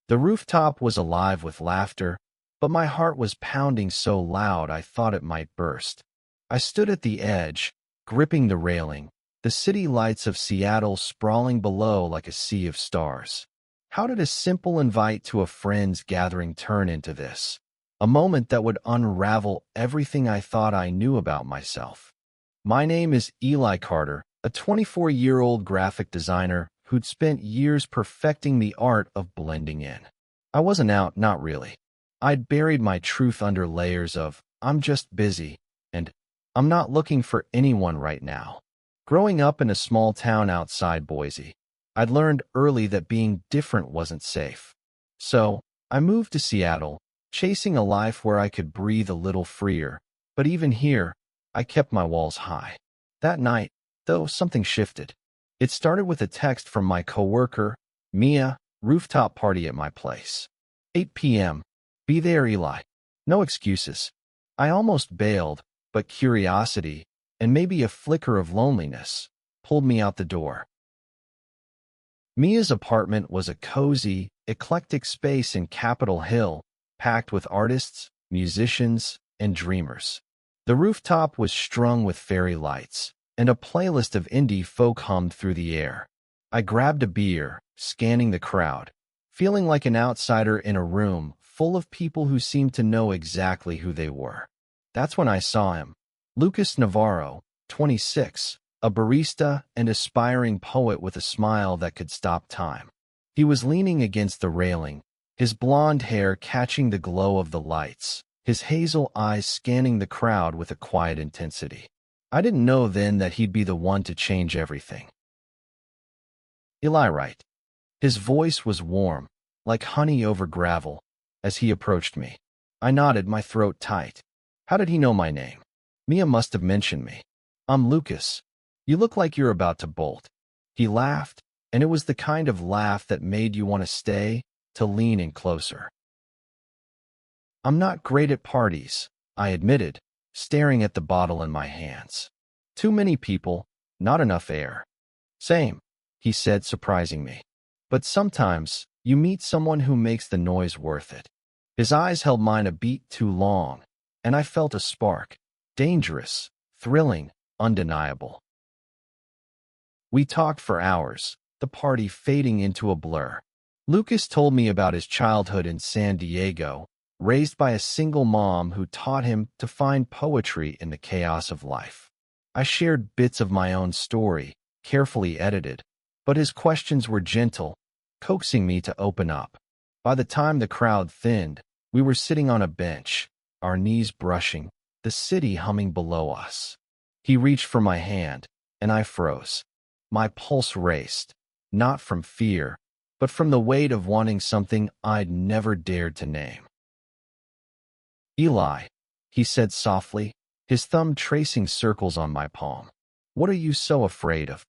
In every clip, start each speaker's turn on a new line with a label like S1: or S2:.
S1: The rooftop was alive with laughter, but my heart was pounding so loud I thought it might burst. I stood at the edge, gripping the railing, the city lights of Seattle sprawling below like a sea of stars. How did a simple invite to a friend's gathering turn into this? A moment that would unravel everything I thought I knew about myself. My name is Eli Carter, a 24-year-old graphic designer who'd spent years perfecting the art of blending in. I wasn't out, not really. I'd buried my truth under layers of, I'm just busy, and I'm not looking for anyone right now. Growing up in a small town outside Boise, I'd learned early that being different wasn't safe. So, I moved to Seattle, chasing a life where I could breathe a little freer, but even here, I kept my walls high. That night, though, something shifted. It started with a text from my coworker, Mia, rooftop party at my place. 8 p.m. Be there, Eli. No excuses. I almost bailed, but curiosity, and maybe a flicker of loneliness, pulled me out the door. Mia's apartment was a cozy, eclectic space in Capitol Hill, packed with artists, musicians, and dreamers. The rooftop was strung with fairy lights, and a playlist of indie folk hummed through the air. I grabbed a beer, scanning the crowd, feeling like an outsider in a room full of people who seemed to know exactly who they were. That's when I saw him. Lucas Navarro, 26, a barista and aspiring poet with a smile that could stop time. He was leaning against the railing, his blonde hair catching the glow of the lights, his hazel eyes scanning the crowd with a quiet intensity. I didn't know then that he'd be the one to change everything. Eli, right? His voice was warm, like honey over gravel, as he approached me. I nodded, my throat tight. How did he know my name? Mia must have mentioned me. I'm Lucas. You look like you're about to bolt. He laughed, and it was the kind of laugh that made you want to stay, to lean in closer. I'm not great at parties, I admitted, staring at the bottle in my hands. Too many people, not enough air. Same, he said, surprising me. But sometimes, you meet someone who makes the noise worth it. His eyes held mine a beat too long, and I felt a spark. Dangerous, thrilling, undeniable. We talked for hours, the party fading into a blur. Lucas told me about his childhood in San Diego, raised by a single mom who taught him to find poetry in the chaos of life. I shared bits of my own story, carefully edited, but his questions were gentle, coaxing me to open up. By the time the crowd thinned, we were sitting on a bench, our knees brushing, the city humming below us. He reached for my hand, and I froze. My pulse raced, not from fear, but from the weight of wanting something I'd never dared to name. Eli, he said softly, his thumb tracing circles on my palm. What are you so afraid of?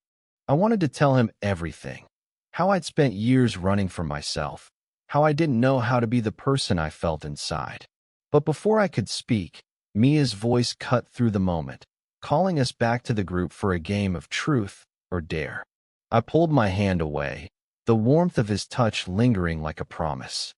S1: I wanted to tell him everything. How I'd spent years running from myself. How I didn't know how to be the person I felt inside. But before I could speak, Mia's voice cut through the moment, calling us back to the group for a game of truth or dare. I pulled my hand away, the warmth of his touch lingering like a promise.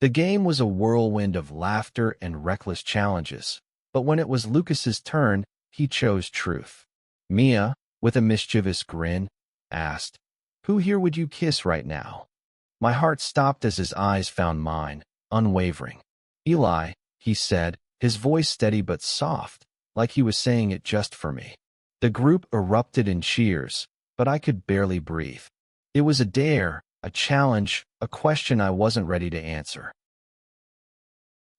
S1: The game was a whirlwind of laughter and reckless challenges, but when it was Lucas's turn, he chose truth. Mia, with a mischievous grin, asked, "Who here would you kiss right now?" My heart stopped as his eyes found mine, unwavering. "Eli," he said, his voice steady but soft, like he was saying it just for me. The group erupted in cheers, but I could barely breathe. It was a dare, a challenge, a question I wasn't ready to answer.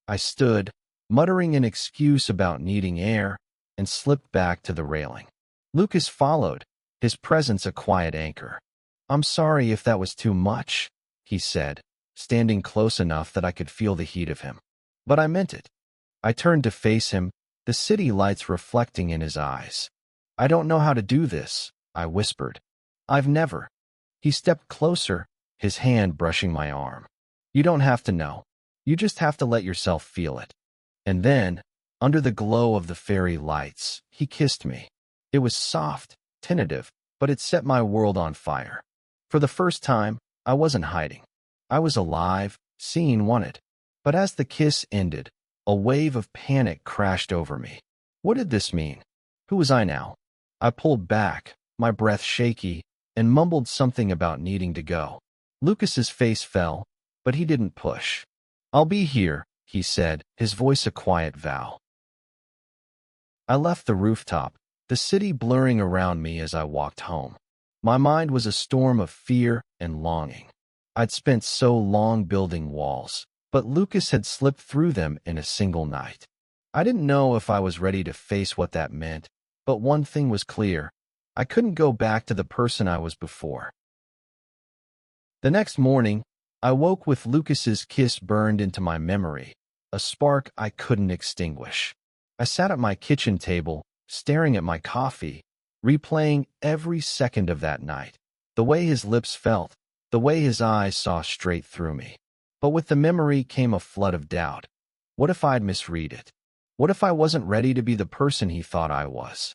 S1: I stood, muttering an excuse about needing air, and slipped back to the railing. Lucas followed, his presence a quiet anchor. "I'm sorry if that was too much," he said, standing close enough that I could feel the heat of him. But I meant it. I turned to face him, the city lights reflecting in his eyes. "I don't know how to do this," I whispered. "I've never." He stepped closer, his hand brushing my arm. "You don't have to know. You just have to let yourself feel it." And then, under the glow of the fairy lights, he kissed me. It was soft, tentative, but it set my world on fire. For the first time, I wasn't hiding. I was alive, seeing wanted. But as the kiss ended, a wave of panic crashed over me. What did this mean? Who was I now? I pulled back, my breath shaky, and mumbled something about needing to go. Lucas's face fell, but he didn't push. "I'll be here," he said, his voice a quiet vow. I left the rooftop, the city blurring around me as I walked home. My mind was a storm of fear and longing. I'd spent so long building walls, but Lucas had slipped through them in a single night. I didn't know if I was ready to face what that meant, but one thing was clear. I couldn't go back to the person I was before. The next morning, I woke with Lucas's kiss burned into my memory, a spark I couldn't extinguish. I sat at my kitchen table, staring at my coffee, replaying every second of that night. The way his lips felt, the way his eyes saw straight through me. But with the memory came a flood of doubt. What if I'd misread it? What if I wasn't ready to be the person he thought I was?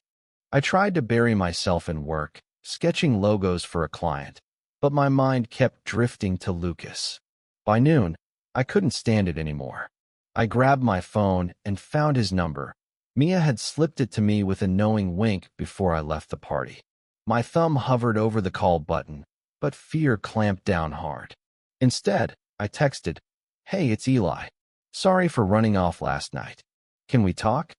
S1: I tried to bury myself in work, sketching logos for a client, but my mind kept drifting to Lucas. By noon, I couldn't stand it anymore. I grabbed my phone and found his number. Mia had slipped it to me with a knowing wink before I left the party. My thumb hovered over the call button, but fear clamped down hard. Instead, I texted, "Hey, it's Eli. Sorry for running off last night. Can we talk?"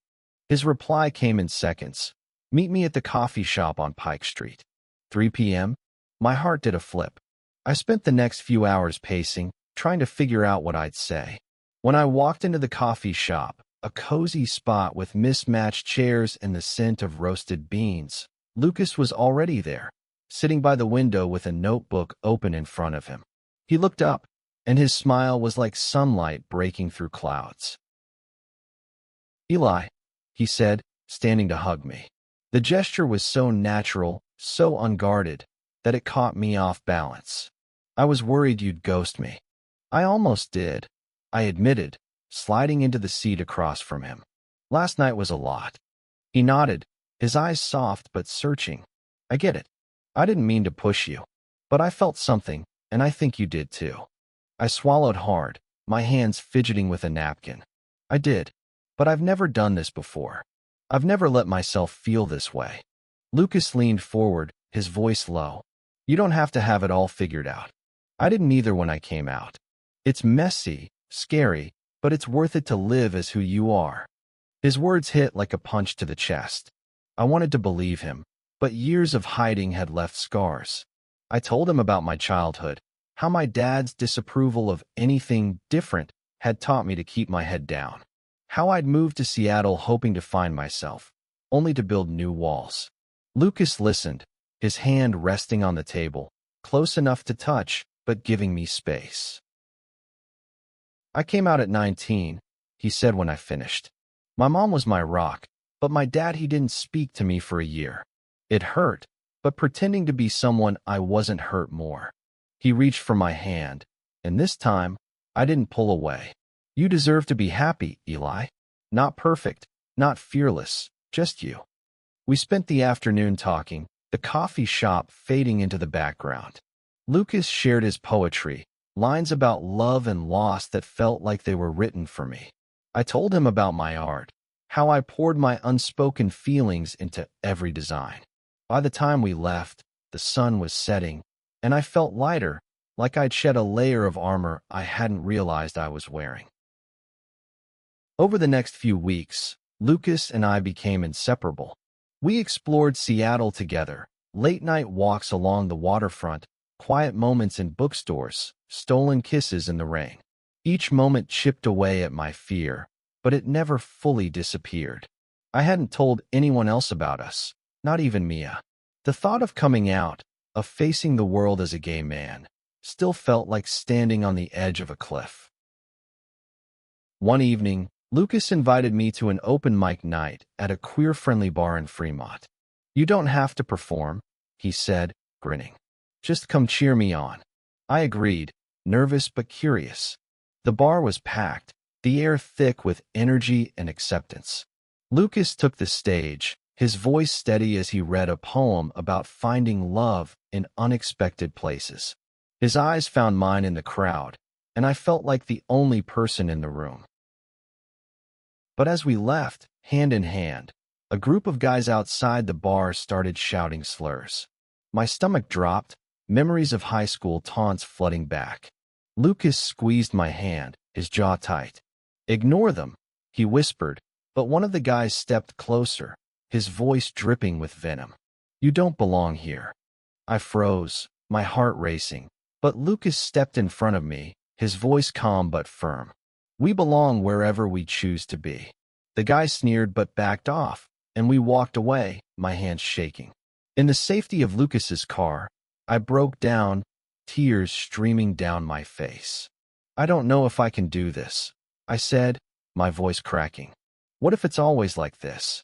S1: His reply came in seconds. "Meet me at the coffee shop on Pike Street. 3 p.m.? My heart did a flip. I spent the next few hours pacing, trying to figure out what I'd say. When I walked into the coffee shop, a cozy spot with mismatched chairs and the scent of roasted beans, Lucas was already there, sitting by the window with a notebook open in front of him. He looked up, and his smile was like sunlight breaking through clouds. "Eli," he said, standing to hug me. The gesture was so natural, so unguarded, that it caught me off balance. "I was worried you'd ghost me." "I almost did," I admitted, sliding into the seat across from him. "Last night was a lot." He nodded, his eyes soft but searching. "I get it. I didn't mean to push you. But I felt something, and I think you did too." I swallowed hard, my hands fidgeting with a napkin. "I did. But I've never done this before. I've never let myself feel this way." Lucas leaned forward, his voice low. "You don't have to have it all figured out. I didn't either when I came out. It's messy, scary, but it's worth it to live as who you are." His words hit like a punch to the chest. I wanted to believe him, but years of hiding had left scars. I told him about my childhood, how my dad's disapproval of anything different had taught me to keep my head down, how I'd moved to Seattle hoping to find myself, only to build new walls. Lucas listened, his hand resting on the table, close enough to touch, but giving me space. "I came out at 19, he said when I finished. "My mom was my rock, but my dad, he didn't speak to me for a year. It hurt, but pretending to be someone I wasn't hurt more." He reached for my hand, and this time, I didn't pull away. "You deserve to be happy, Eli. Not perfect, not fearless, just you." We spent the afternoon talking, the coffee shop fading into the background. Lucas shared his poetry, lines about love and loss that felt like they were written for me. I told him about my art, how I poured my unspoken feelings into every design. By the time we left, the sun was setting, and I felt lighter, like I'd shed a layer of armor I hadn't realized I was wearing. Over the next few weeks, Lucas and I became inseparable. We explored Seattle together, late-night walks along the waterfront, quiet moments in bookstores, stolen kisses in the rain. Each moment chipped away at my fear, but it never fully disappeared. I hadn't told anyone else about us, not even Mia. The thought of coming out, of facing the world as a gay man, still felt like standing on the edge of a cliff. One evening, Lucas invited me to an open mic night at a queer-friendly bar in Fremont. "You don't have to perform," he said, grinning. "Just come cheer me on." I agreed, nervous but curious. The bar was packed, the air thick with energy and acceptance. Lucas took the stage, his voice steady as he read a poem about finding love in unexpected places. His eyes found mine in the crowd, and I felt like the only person in the room. But as we left, hand in hand, a group of guys outside the bar started shouting slurs. My stomach dropped, memories of high school taunts flooding back. Lucas squeezed my hand, his jaw tight. "Ignore them," he whispered, but one of the guys stepped closer, his voice dripping with venom. "You don't belong here." I froze, my heart racing, but Lucas stepped in front of me, his voice calm but firm. "We belong wherever we choose to be." The guy sneered but backed off, and we walked away, my hands shaking. In the safety of Lucas's car, I broke down, tears streaming down my face. "I don't know if I can do this," I said, my voice cracking. "What if it's always like this?"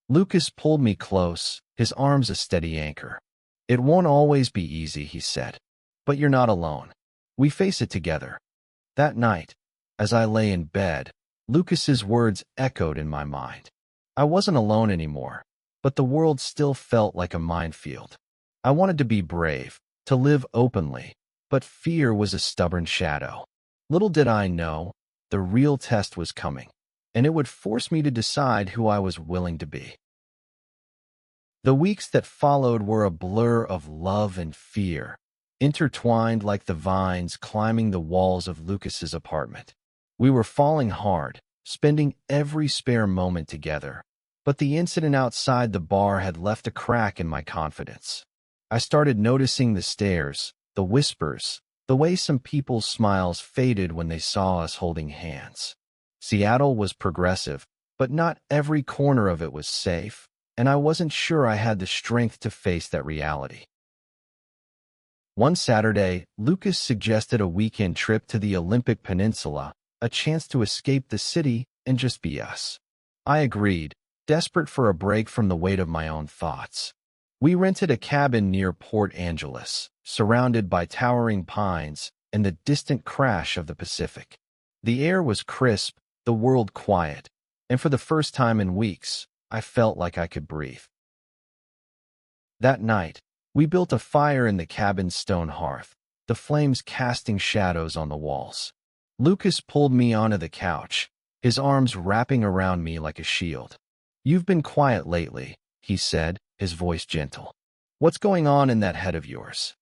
S1: Lucas pulled me close, his arms a steady anchor. "It won't always be easy," he said. "But you're not alone. We face it together." That night, as I lay in bed, Lucas's words echoed in my mind. I wasn't alone anymore, but the world still felt like a minefield. I wanted to be brave, to live openly, but fear was a stubborn shadow. Little did I know, the real test was coming, and it would force me to decide who I was willing to be. The weeks that followed were a blur of love and fear, intertwined like the vines climbing the walls of Lucas's apartment. We were falling hard, spending every spare moment together, but the incident outside the bar had left a crack in my confidence. I started noticing the stares, the whispers, the way some people's smiles faded when they saw us holding hands. Seattle was progressive, but not every corner of it was safe, and I wasn't sure I had the strength to face that reality. One Saturday, Lucas suggested a weekend trip to the Olympic Peninsula, a chance to escape the city and just be us. I agreed, desperate for a break from the weight of my own thoughts. We rented a cabin near Port Angeles, surrounded by towering pines and the distant crash of the Pacific. The air was crisp, the world quiet, and for the first time in weeks, I felt like I could breathe. That night, we built a fire in the cabin's stone hearth, the flames casting shadows on the walls. Lucas pulled me onto the couch, his arms wrapping around me like a shield. "You've been quiet lately," he said, his voice gentle. "What's going on in that head of yours?"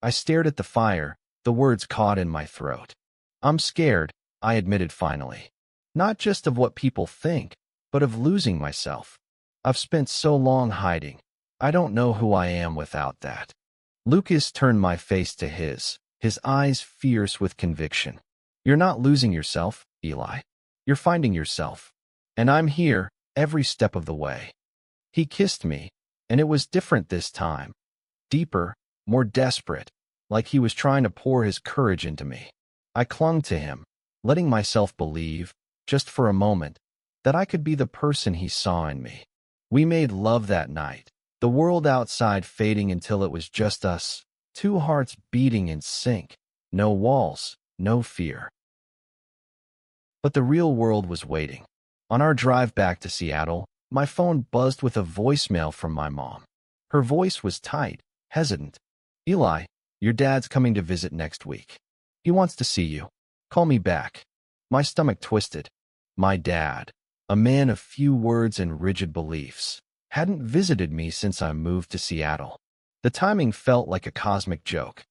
S1: I stared at the fire, the words caught in my throat. "I'm scared," I admitted finally. "Not just of what people think, but of losing myself. I've spent so long hiding. I don't know who I am without that." Lucas turned my face to his eyes fierce with conviction. "You're not losing yourself, Eli. You're finding yourself. And I'm here, every step of the way." He kissed me, and it was different this time. Deeper, more desperate, like he was trying to pour his courage into me. I clung to him, letting myself believe, just for a moment, that I could be the person he saw in me. We made love that night, the world outside fading until it was just us, two hearts beating in sync, no walls, no fear. But the real world was waiting. On our drive back to Seattle, my phone buzzed with a voicemail from my mom. Her voice was tight, hesitant. "Eli, your dad's coming to visit next week. He wants to see you. Call me back." My stomach twisted. My dad, a man of few words and rigid beliefs, hadn't visited me since I moved to Seattle. The timing felt like a cosmic joke.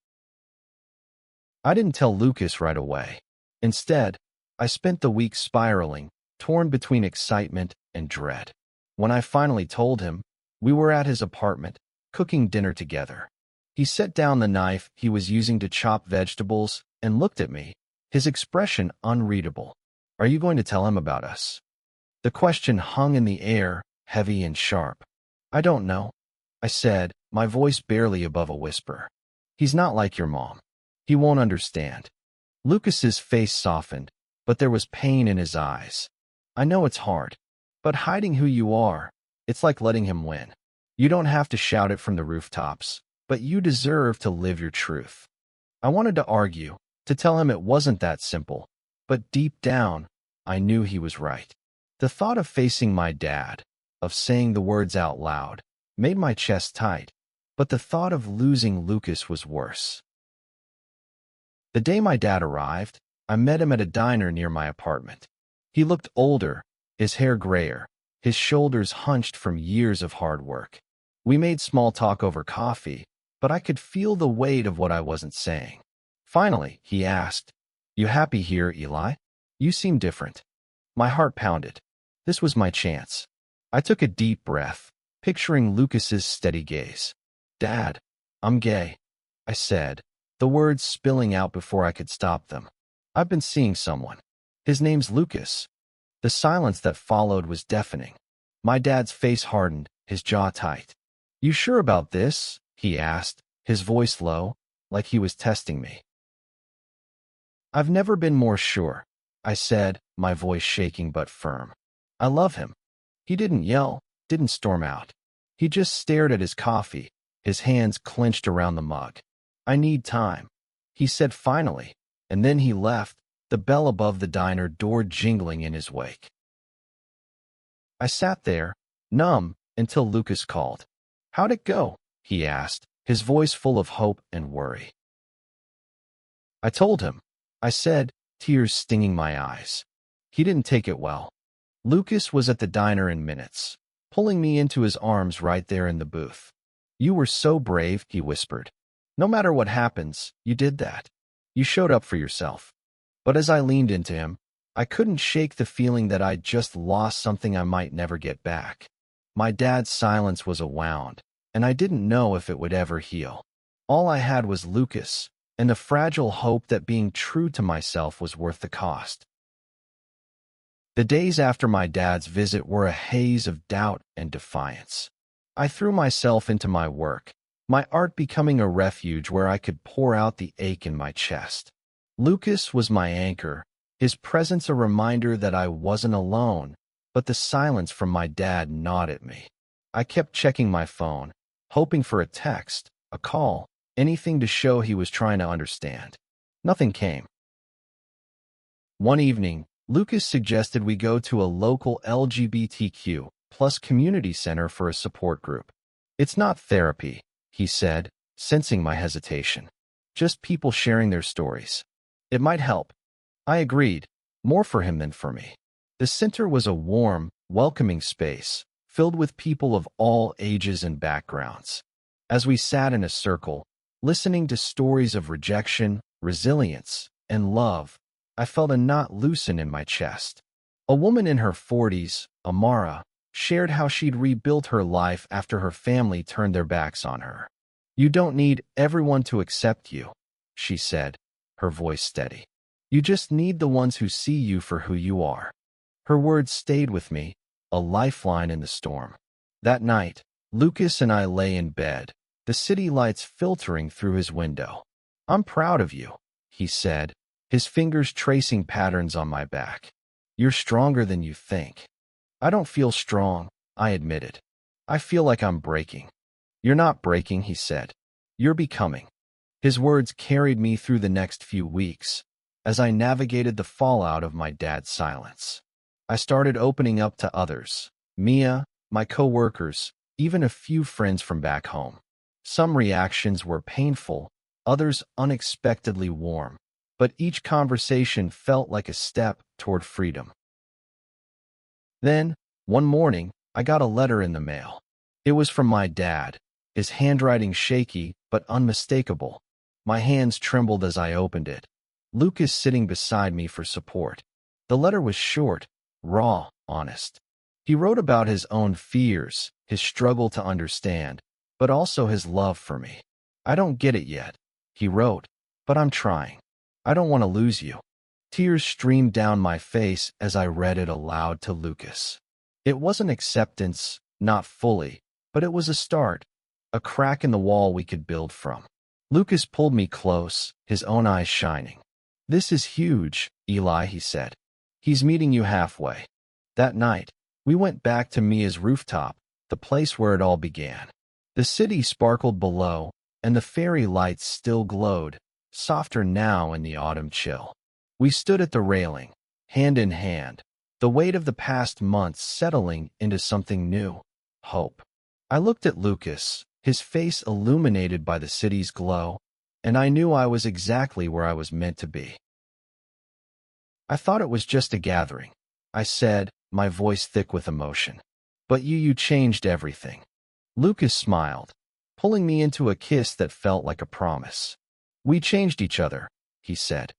S1: I didn't tell Lucas right away. Instead, I spent the week spiraling, torn between excitement and dread. When I finally told him, we were at his apartment, cooking dinner together. He set down the knife he was using to chop vegetables and looked at me, his expression unreadable. "Are you going to tell him about us?" The question hung in the air, heavy and sharp. "I don't know," I said, my voice barely above a whisper. "He's not like your mom. He won't understand." Lucas's face softened, but there was pain in his eyes. "I know it's hard, but hiding who you are, it's like letting him win. You don't have to shout it from the rooftops, but you deserve to live your truth." I wanted to argue, to tell him it wasn't that simple, but deep down, I knew he was right. The thought of facing my dad, of saying the words out loud, made my chest tight, but the thought of losing Lucas was worse. The day my dad arrived, I met him at a diner near my apartment. He looked older, his hair grayer, his shoulders hunched from years of hard work. We made small talk over coffee, but I could feel the weight of what I wasn't saying. Finally, he asked, "You happy here, Eli? You seem different." My heart pounded. This was my chance. I took a deep breath, picturing Lucas's steady gaze. "Dad, I'm gay," I said, the words spilling out before I could stop them. "I've been seeing someone. His name's Lucas." The silence that followed was deafening. My dad's face hardened, his jaw tight. "You sure about this?" he asked, his voice low, like he was testing me. "I've never been more sure," I said, my voice shaking but firm. "I love him." He didn't yell, didn't storm out. He just stared at his coffee, his hands clenched around the mug. "I need time," he said finally, and then he left, the bell above the diner door jingling in his wake. I sat there, numb, until Lucas called. "How'd it go?" he asked, his voice full of hope and worry. I told him. I said, tears stinging my eyes. He didn't take it well. Lucas was at the diner in minutes, pulling me into his arms right there in the booth. "You were so brave," he whispered. "No matter what happens, you did that. You showed up for yourself." But as I leaned into him, I couldn't shake the feeling that I'd just lost something I might never get back. My dad's silence was a wound, and I didn't know if it would ever heal. All I had was Lucas, and the fragile hope that being true to myself was worth the cost. The days after my dad's visit were a haze of doubt and defiance. I threw myself into my work, my art becoming a refuge where I could pour out the ache in my chest. Lucas was my anchor, his presence a reminder that I wasn't alone, but the silence from my dad gnawed at me. I kept checking my phone, hoping for a text, a call, anything to show he was trying to understand. Nothing came. One evening, Lucas suggested we go to a local LGBTQ+ community center for a support group. "It's not therapy," he said, sensing my hesitation. "Just people sharing their stories. It might help." I agreed, more for him than for me. The center was a warm, welcoming space, filled with people of all ages and backgrounds. As we sat in a circle, listening to stories of rejection, resilience, and love, I felt a knot loosen in my chest. A woman in her 40s, Amara, shared how she'd rebuilt her life after her family turned their backs on her. "You don't need everyone to accept you," she said, her voice steady. "You just need the ones who see you for who you are." Her words stayed with me, a lifeline in the storm. That night, Lucas and I lay in bed, the city lights filtering through his window. "I'm proud of you," he said, his fingers tracing patterns on my back. "You're stronger than you think." "I don't feel strong," I admitted. "I feel like I'm breaking." "You're not breaking," he said. "You're becoming." His words carried me through the next few weeks, as I navigated the fallout of my dad's silence. I started opening up to others, Mia, my coworkers, even a few friends from back home. Some reactions were painful, others unexpectedly warm, but each conversation felt like a step toward freedom. Then, one morning, I got a letter in the mail. It was from my dad, his handwriting shaky but unmistakable. My hands trembled as I opened it. Lucas sitting beside me for support. The letter was short, raw, honest. He wrote about his own fears, his struggle to understand, but also his love for me. "I don't get it yet," he wrote, "but I'm trying. I don't want to lose you." Tears streamed down my face as I read it aloud to Lucas. It wasn't acceptance, not fully, but it was a start, a crack in the wall we could build from. Lucas pulled me close, his own eyes shining. "This is huge, Eli," he said. "He's meeting you halfway." That night, we went back to Mia's rooftop, the place where it all began. The city sparkled below, and the fairy lights still glowed, softer now in the autumn chill. We stood at the railing, hand in hand, the weight of the past months settling into something new, hope. I looked at Lucas, his face illuminated by the city's glow, and I knew I was exactly where I was meant to be. I thought it was just a gathering, I said, my voice thick with emotion. But you changed everything. Lucas smiled, pulling me into a kiss that felt like a promise. We changed each other, he said.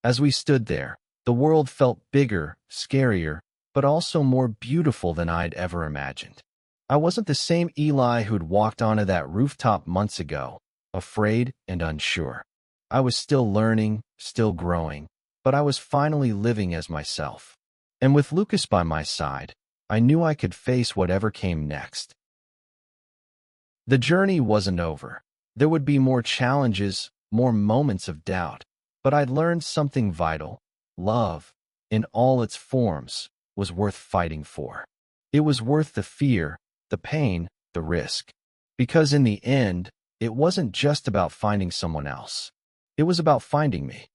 S1: As we stood there, the world felt bigger, scarier, but also more beautiful than I'd ever imagined. I wasn't the same Eli who'd walked onto that rooftop months ago, afraid and unsure. I was still learning, still growing, but I was finally living as myself. And with Lucas by my side, I knew I could face whatever came next. The journey wasn't over. There would be more challenges, more moments of doubt, but I'd learned something vital. Love, in all its forms, was worth fighting for. It was worth the fear, the pain, the risk. Because in the end, it wasn't just about finding someone else. It was about finding me.